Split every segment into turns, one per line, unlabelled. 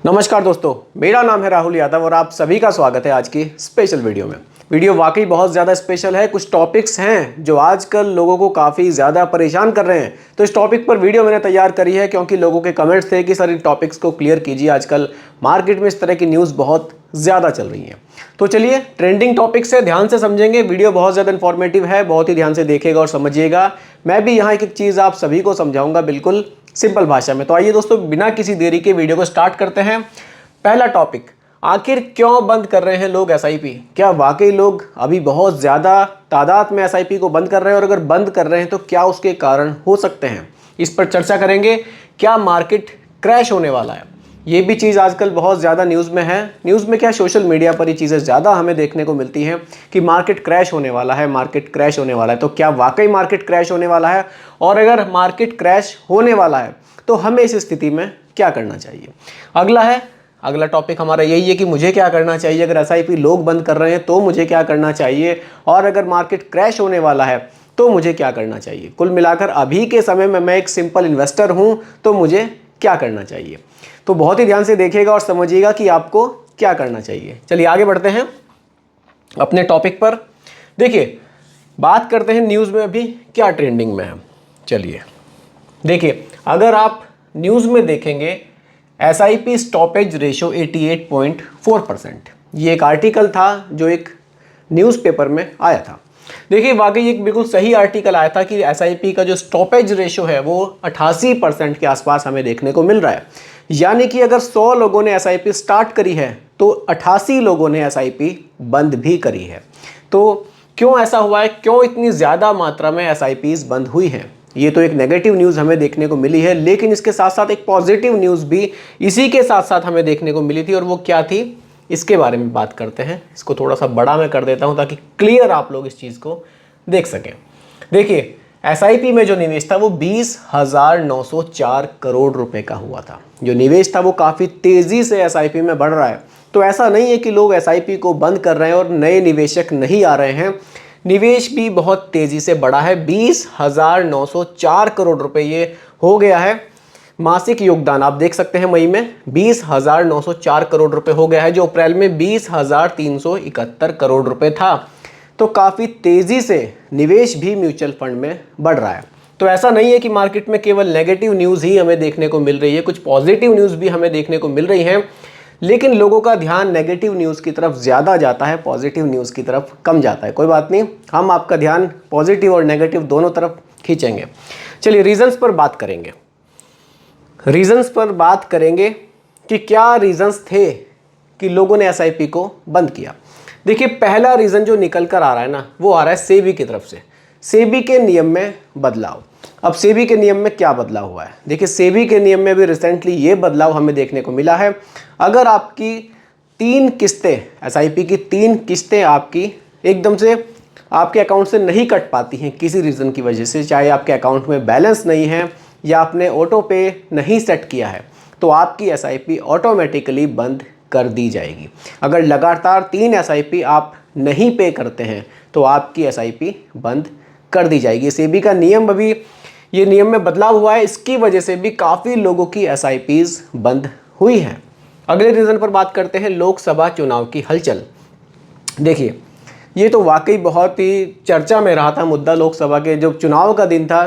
नमस्कार दोस्तों, मेरा नाम है राहुल यादव और आप सभी का स्वागत है आज की स्पेशल वीडियो में। वीडियो वाकई बहुत ज़्यादा स्पेशल है। कुछ टॉपिक्स हैं जो आजकल लोगों को काफ़ी ज़्यादा परेशान कर रहे हैं, तो इस टॉपिक पर वीडियो मैंने तैयार करी है क्योंकि लोगों के कमेंट्स थे कि सर इन टॉपिक्स को क्लियर कीजिए, आजकल मार्केट में इस तरह की न्यूज़ बहुत ज़्यादा चल रही है। तो चलिए, ट्रेंडिंग टॉपिक्स है, ध्यान से समझेंगे। वीडियो बहुत ज़्यादा इन्फॉर्मेटिव है, बहुत ही ध्यान से देखिएगा और समझिएगा। मैं भी यहाँ एक एक चीज़ आप सभी को समझाऊंगा बिल्कुल सिंपल भाषा में। तो आइए दोस्तों, बिना किसी देरी के वीडियो को स्टार्ट करते हैं। पहला टॉपिक, आखिर क्यों बंद कर रहे हैं लोग एसआईपी? क्या वाकई लोग अभी बहुत ज़्यादा तादाद में एसआईपी को बंद कर रहे हैं, और अगर बंद कर रहे हैं तो क्या उसके कारण हो सकते हैं, इस पर चर्चा करेंगे। क्या मार्केट क्रैश होने वाला है? ये भी चीज़ आजकल बहुत ज़्यादा न्यूज़ में है। न्यूज़ में क्या, सोशल मीडिया पर ये चीज़ें ज़्यादा हमें देखने को मिलती हैं कि मार्केट क्रैश होने वाला है, मार्केट क्रैश होने वाला है। तो क्या वाकई मार्केट क्रैश होने वाला है? और अगर मार्केट क्रैश होने वाला है तो हमें इस स्थिति में क्या करना चाहिए? अगला टॉपिक हमारा यही है कि मुझे क्या करना चाहिए अगर एसआईपी लोग बंद कर रहे हैं, तो मुझे क्या करना चाहिए, और अगर मार्केट क्रैश होने वाला है तो मुझे क्या करना चाहिए। कुल मिलाकर अभी के समय में मैं एक सिंपल इन्वेस्टर हूं, तो मुझे क्या करना चाहिए। तो बहुत ही ध्यान से देखिएगा और समझिएगा कि आपको क्या करना चाहिए। चलिए आगे बढ़ते हैं अपने टॉपिक पर। देखिए, बात करते हैं न्यूज़ में अभी क्या ट्रेंडिंग में है। चलिए देखिए, अगर आप न्यूज़ में देखेंगे, एसआईपी स्टॉपेज रेशो 88.4%, ये एक आर्टिकल था जो एक न्यूज़पेपर में आया था। देखिए, वाकई एक बिल्कुल सही आर्टिकल आया था कि एसआईपी का जो स्टॉपेज रेशो है वो 88% के आसपास हमें देखने को मिल रहा है। यानी कि अगर 100 लोगों ने एसआईपी स्टार्ट करी है तो 88 लोगों ने एसआईपी बंद भी करी है। तो क्यों ऐसा हुआ है, क्यों इतनी ज़्यादा मात्रा में एसआईपीज बंद हुई हैं? ये तो एक नेगेटिव न्यूज़ हमें देखने को मिली है, लेकिन इसके साथ साथ एक पॉजिटिव न्यूज़ भी इसी के साथ साथ हमें देखने को मिली थी। और वो क्या थी, इसके बारे में बात करते हैं। इसको थोड़ा सा बड़ा मैं कर देता हूं ताकि क्लियर आप लोग इस चीज़ को देख सकें। देखिए, एसआईपी में जो निवेश था वो 20,904 करोड़ रुपए का हुआ था। जो निवेश था वो काफ़ी तेज़ी से एसआईपी में बढ़ रहा है। तो ऐसा नहीं है कि लोग एसआईपी को बंद कर रहे हैं और नए निवेशक नहीं आ रहे हैं। निवेश भी बहुत तेज़ी से बढ़ा है। 20,904 करोड़ रुपए ये हो गया है। मासिक योगदान आप देख सकते हैं, मई में 20,904 करोड़ रुपए हो गया है, जो अप्रैल में 20,371 करोड़ रुपए था। तो काफ़ी तेज़ी से निवेश भी म्यूचुअल फंड में बढ़ रहा है। तो ऐसा नहीं है कि मार्केट में केवल नेगेटिव न्यूज़ ही हमें देखने को मिल रही है, कुछ पॉजिटिव न्यूज़ भी हमें देखने को मिल रही हैं, लेकिन लोगों का ध्यान नेगेटिव न्यूज़ की तरफ ज़्यादा जाता है, पॉजिटिव न्यूज़ की तरफ कम जाता है। कोई बात नहीं, हम आपका ध्यान पॉजिटिव और नेगेटिव दोनों तरफ खींचेंगे। चलिए रीजंस पर बात करेंगे। रीजंस पर बात करेंगे कि क्या रीजंस थे कि लोगों ने एसआईपी को बंद किया। देखिए, पहला रीज़न जो निकल कर आ रहा है ना, वो आ रहा है सेबी की तरफ से। सेबी के नियम में बदलाव। अब सेबी के नियम में क्या बदलाव हुआ है? देखिए, सेबी के नियम में भी रिसेंटली ये बदलाव हमें देखने को मिला है। अगर आपकी 3 किस्तें, एसआईपी की 3 किस्तें आपकी एकदम से आपके अकाउंट से नहीं कट पाती हैं किसी रीज़न की वजह से, चाहे आपके अकाउंट में बैलेंस नहीं है या आपने ऑटो पे नहीं सेट किया है, तो आपकी एसआईपी ऑटोमेटिकली बंद कर दी जाएगी। अगर लगातार 3 एसआईपी आप नहीं पे करते हैं तो आपकी एसआईपी बंद कर दी जाएगी। सेबी का नियम, अभी ये नियम में बदलाव हुआ है, इसकी वजह से भी काफ़ी लोगों की एसआईपीज बंद हुई हैं। अगले रीज़न पर बात करते हैं, लोकसभा चुनाव की हलचल। देखिए, ये तो वाकई बहुत ही चर्चा में रहा था मुद्दा। लोकसभा के जब चुनाव का दिन था,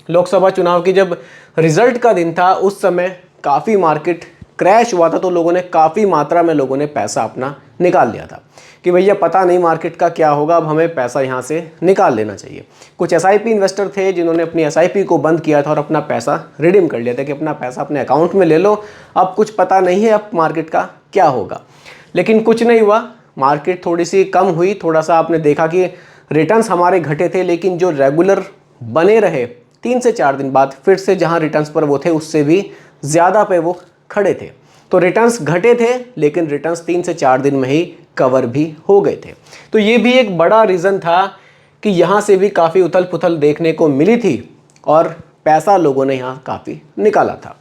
लोकसभा चुनाव की जब रिजल्ट का दिन था, उस समय काफ़ी मार्केट क्रैश हुआ था। तो लोगों ने काफ़ी मात्रा में लोगों ने पैसा अपना निकाल लिया था कि भैया पता नहीं मार्केट का क्या होगा, अब हमें पैसा यहाँ से निकाल लेना चाहिए। कुछ एसआईपी इन्वेस्टर थे जिन्होंने अपनी एसआईपी को बंद किया था और अपना पैसा रिडीम कर लिया था कि अपना पैसा अपने अकाउंट में ले लो, अब कुछ पता नहीं है अब मार्केट का क्या होगा। लेकिन कुछ नहीं हुआ, मार्केट थोड़ी सी कम हुई। थोड़ा सा आपने देखा कि रिटर्न्स हमारे घटे थे, लेकिन जो रेगुलर बने रहे 3 से 4 दिन बाद फिर से जहाँ रिटर्न्स पर वो थे उससे भी ज़्यादा पे वो खड़े थे। तो रिटर्न्स घटे थे, लेकिन रिटर्न्स 3 से 4 दिन में ही कवर भी हो गए थे। तो ये भी एक बड़ा रीज़न था कि यहाँ से भी काफ़ी उथल पुथल देखने को मिली थी और पैसा लोगों ने यहाँ काफ़ी निकाला था।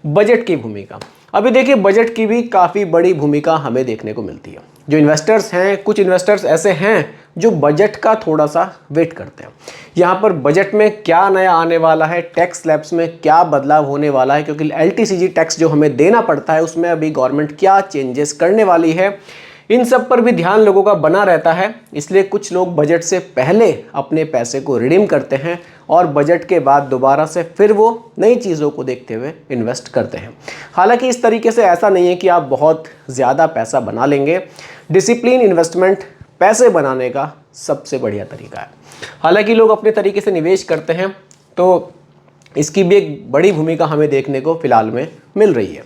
बजट की भूमिका, अभी देखिए बजट की भी काफ़ी बड़ी भूमिका हमें देखने को मिलती है। जो इन्वेस्टर्स हैं, कुछ इन्वेस्टर्स ऐसे हैं जो बजट का थोड़ा सा वेट करते हैं। यहाँ पर बजट में क्या नया आने वाला है, टैक्स स्लैब्स में क्या बदलाव होने वाला है, क्योंकि LTCG टैक्स जो हमें देना पड़ता है उसमें अभी गवर्नमेंट क्या चेंजेस करने वाली है, इन सब पर भी ध्यान लोगों का बना रहता है। इसलिए कुछ लोग बजट से पहले अपने पैसे को रिडीम करते हैं और बजट के बाद दोबारा से फिर वो नई चीज़ों को देखते हुए इन्वेस्ट करते हैं। हालांकि इस तरीके से ऐसा नहीं है कि आप बहुत ज़्यादा पैसा बना लेंगे। डिसिप्लिन इन्वेस्टमेंट पैसे बनाने का सबसे बढ़िया तरीका है। हालांकि लोग अपने तरीके से निवेश करते हैं तो इसकी भी एक बड़ी भूमिका हमें देखने को फिलहाल में मिल रही है।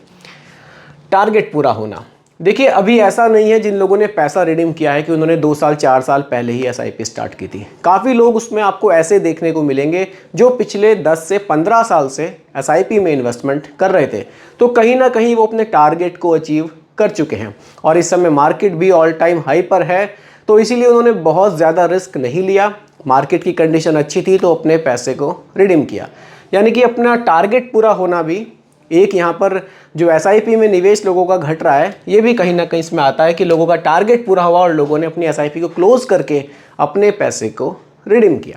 टारगेट पूरा होना। देखिए, अभी ऐसा नहीं है जिन लोगों ने पैसा रिडीम किया है कि उन्होंने 2 साल 4 साल पहले ही SIP स्टार्ट की थी। काफ़ी लोग उसमें आपको ऐसे देखने को मिलेंगे जो पिछले 10 से 15 साल से SIP में इन्वेस्टमेंट कर रहे थे, तो कहीं ना कहीं वो अपने टारगेट को अचीव कर चुके हैं और इस समय मार्केट भी ऑल टाइम हाई पर है, तो इसीलिए उन्होंने बहुत ज़्यादा रिस्क नहीं लिया। मार्केट की कंडीशन अच्छी थी तो अपने पैसे को रिडीम किया। यानी कि अपना टारगेट पूरा होना भी एक, यहाँ पर जो SIP में निवेश लोगों का घट रहा है ये भी कहीं ना कहीं इसमें आता है कि लोगों का टारगेट पूरा हुआ और लोगों ने अपनी SIP को क्लोज करके अपने पैसे को रिडीम किया।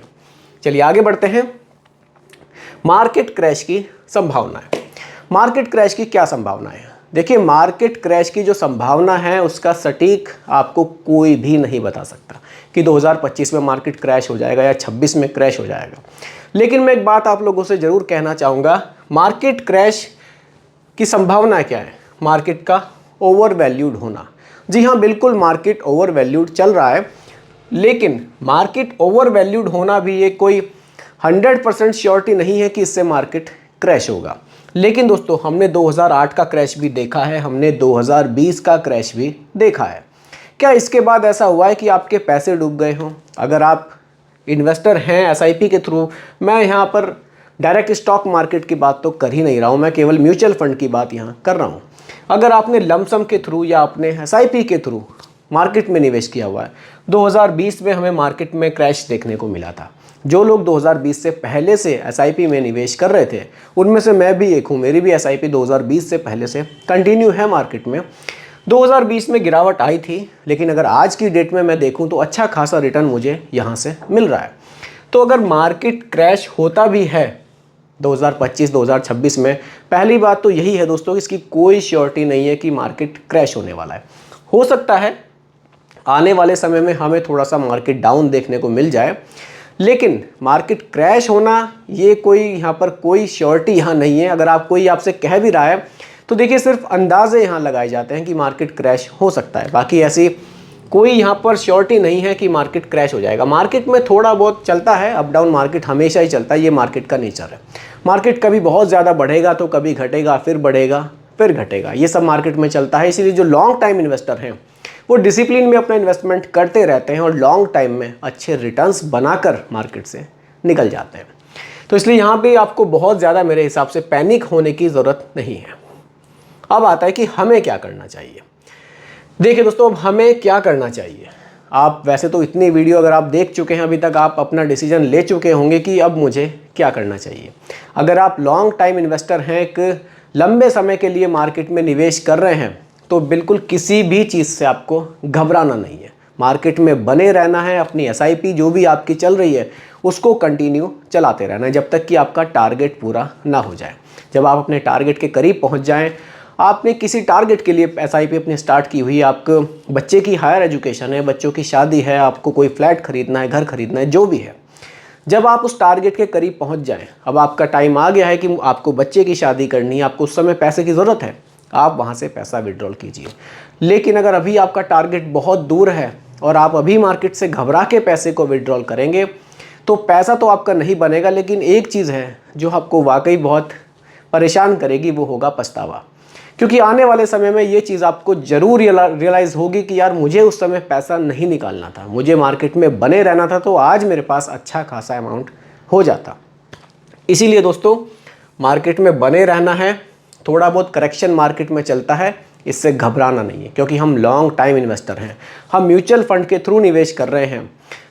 चलिए आगे बढ़ते हैं। मार्केट क्रैश की संभावनाएं। मार्केट क्रैश की क्या संभावनाएं है? देखिए, मार्केट क्रैश की जो संभावना है उसका सटीक आपको कोई भी नहीं बता सकता कि 2025 में मार्केट क्रैश हो जाएगा या 26 में क्रैश हो जाएगा। लेकिन मैं एक बात आप लोगों से ज़रूर कहना चाहूँगा, मार्केट क्रैश की संभावना क्या है? मार्केट का ओवर वैल्यूड होना। जी हाँ, बिल्कुल मार्केट ओवर वैल्यूड चल रहा है, लेकिन मार्केट ओवर वैल्यूड होना भी ये कोई 100% श्योरिटी नहीं है कि इससे मार्केट क्रैश होगा। लेकिन दोस्तों, हमने 2008 का क्रैश भी देखा है, हमने 2020 का क्रैश भी देखा है। क्या इसके बाद ऐसा हुआ है कि आपके पैसे डूब गए हों? अगर आप इन्वेस्टर हैं SIP के थ्रू, मैं यहाँ पर डायरेक्ट स्टॉक मार्केट की बात तो कर ही नहीं रहा हूँ, मैं केवल म्यूचुअल फंड की बात यहाँ कर रहा हूँ। अगर आपने लमसम के थ्रू या अपने SIP के थ्रू मार्केट में निवेश किया हुआ है, 2020 में हमें मार्केट में क्रैश देखने को मिला था। जो लोग 2020 से पहले से SIP में निवेश कर रहे थे उनमें से मैं भी एक हूँ। मेरी भी SIP 2020 से पहले से कंटिन्यू है मार्केट में। 2020 में गिरावट आई थी, लेकिन अगर आज की डेट में मैं देखूँ तो अच्छा खासा रिटर्न मुझे यहाँ से मिल रहा है। तो अगर मार्केट क्रैश होता भी है 2025-2026 में, पहली बात तो यही है दोस्तों, इसकी कोई श्योरिटी नहीं है कि मार्केट क्रैश होने वाला है। हो सकता है आने वाले समय में हमें थोड़ा सा मार्केट डाउन देखने को मिल जाए, लेकिन मार्केट क्रैश होना ये कोई यहाँ पर कोई श्योरिटी यहाँ नहीं है। अगर आप कोई आपसे कह भी रहा है तो देखिए, सिर्फ अंदाजे यहाँ लगाए जाते हैं कि मार्केट क्रैश हो सकता है, बाकी ऐसी कोई यहाँ पर श्योरिटी नहीं है कि मार्केट क्रैश हो जाएगा। मार्केट में थोड़ा बहुत चलता है, अप डाउन मार्केट हमेशा ही चलता है, ये मार्केट का नेचर है। मार्केट कभी बहुत ज़्यादा बढ़ेगा तो कभी घटेगा, फिर बढ़ेगा फिर घटेगा, ये सब मार्केट में चलता है। इसीलिए जो लॉन्ग टाइम इन्वेस्टर हैं वो डिसिप्लिन में अपना इन्वेस्टमेंट करते रहते हैं और लॉन्ग टाइम में अच्छे रिटर्न्स बनाकर मार्केट से निकल जाते हैं। तो इसलिए यहाँ पे आपको बहुत ज़्यादा मेरे हिसाब से पैनिक होने की ज़रूरत नहीं है। अब आता है कि हमें क्या करना चाहिए। देखिए दोस्तों, अब हमें क्या करना चाहिए। आप वैसे तो इतनी वीडियो अगर आप देख चुके हैं अभी तक, आप अपना डिसीजन ले चुके होंगे कि अब मुझे क्या करना चाहिए। अगर आप लॉन्ग टाइम इन्वेस्टर हैं, एक लंबे समय के लिए मार्केट में निवेश कर रहे हैं, तो बिल्कुल किसी भी चीज़ से आपको घबराना नहीं है। मार्केट में बने रहना है, अपनी SIP जो भी आपकी चल रही है उसको कंटिन्यू चलाते रहना है जब तक कि आपका टारगेट पूरा ना हो जाए। जब आप अपने टारगेट के करीब पहुंच जाएं, आपने किसी टारगेट के लिए SIP अपनी स्टार्ट की हुई, आपको बच्चे की हायर एजुकेशन है, बच्चों की शादी है, आपको कोई फ्लैट खरीदना है, घर खरीदना है, जो भी है, जब आप उस टारगेट के करीब पहुंच जाएं, अब आपका टाइम आ गया है कि आपको बच्चे की शादी करनी है, आपको उस समय पैसे की ज़रूरत है, आप वहां से पैसा विड्रॉल कीजिए। लेकिन अगर अभी आपका टारगेट बहुत दूर है और आप अभी मार्केट से घबरा के पैसे को विड्रॉल करेंगे तो पैसा तो आपका नहीं बनेगा, लेकिन एक चीज़ है जो आपको वाकई बहुत परेशान करेगी, वो होगा पछतावा। क्योंकि आने वाले समय में ये चीज़ आपको ज़रूर रियलाइज़ होगी कि यार मुझे उस समय पैसा नहीं निकालना था, मुझे मार्केट में बने रहना था, तो आज मेरे पास अच्छा खासा अमाउंट हो जाता। इसीलिए दोस्तों, मार्केट में बने रहना है। थोड़ा बहुत करेक्शन मार्केट में चलता है, इससे घबराना नहीं है, क्योंकि हम लॉन्ग टाइम इन्वेस्टर हैं। हम म्यूचुअल फंड के थ्रू निवेश कर रहे हैं,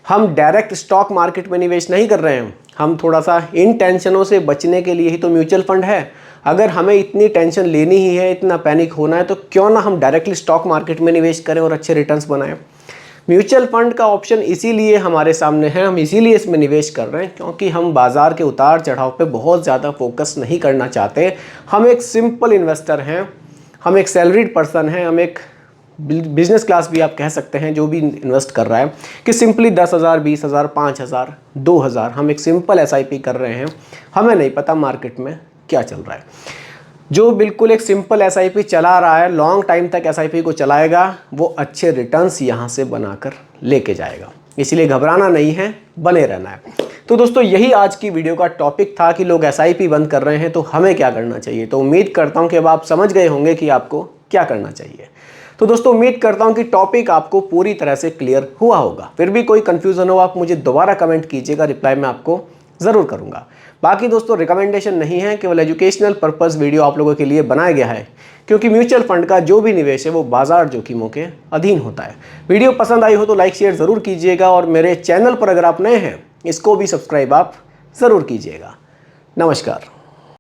हम डायरेक्ट स्टॉक मार्केट में निवेश नहीं कर रहे हैं। हम थोड़ा सा इन टेंशनों से बचने के लिए ही तो म्यूचुअल फंड है। अगर हमें इतनी टेंशन लेनी ही है, इतना पैनिक होना है, तो क्यों ना हम डायरेक्टली स्टॉक मार्केट में निवेश करें और अच्छे रिटर्न्स बनाएं। म्यूचुअल फंड का ऑप्शन इसीलिए हमारे सामने है, हम इसीलिए इसमें निवेश कर रहे हैं क्योंकि हम बाज़ार के उतार चढ़ाव पे बहुत ज़्यादा फोकस नहीं करना चाहते। हम एक सिंपल इन्वेस्टर हैं, हम एक सैलरीड पर्सन हैं, हम एक बिजनेस क्लास भी आप कह सकते हैं जो भी इन्वेस्ट कर रहा है कि सिंपली 10,000, 20,000, 5,000, 2,000 हम एक सिंपल एसआईपी कर रहे हैं। हमें नहीं पता मार्केट में क्या चल रहा है। जो बिल्कुल एक सिंपल एसआईपी चला रहा है, लॉन्ग टाइम तक एसआईपी को चलाएगा, वो अच्छे रिटर्न्स यहाँ से बनाकर लेके जाएगा। इसलिए घबराना नहीं है, बने रहना है। तो दोस्तों यही आज की वीडियो का टॉपिक था कि लोग एसआईपी बंद कर रहे हैं तो हमें क्या करना चाहिए। तो उम्मीद करता हूँ कि अब आप समझ गए होंगे कि आपको क्या करना चाहिए। तो दोस्तों उम्मीद करता हूं कि टॉपिक आपको पूरी तरह से क्लियर हुआ होगा। फिर भी कोई कंफ्यूजन हो आप मुझे दोबारा कमेंट कीजिएगा, रिप्लाई मैं आपको ज़रूर करूंगा। बाकी दोस्तों रिकमेंडेशन नहीं है, केवल एजुकेशनल पर्पस वीडियो आप लोगों के लिए बनाया गया है क्योंकि म्यूचुअल फंड का जो भी निवेश है वो बाजार जोखिमों के अधीन होता है। वीडियो पसंद आई हो तो लाइक शेयर ज़रूर कीजिएगा और मेरे चैनल पर अगर आप नए हैं इसको भी सब्सक्राइब आप ज़रूर कीजिएगा। नमस्कार।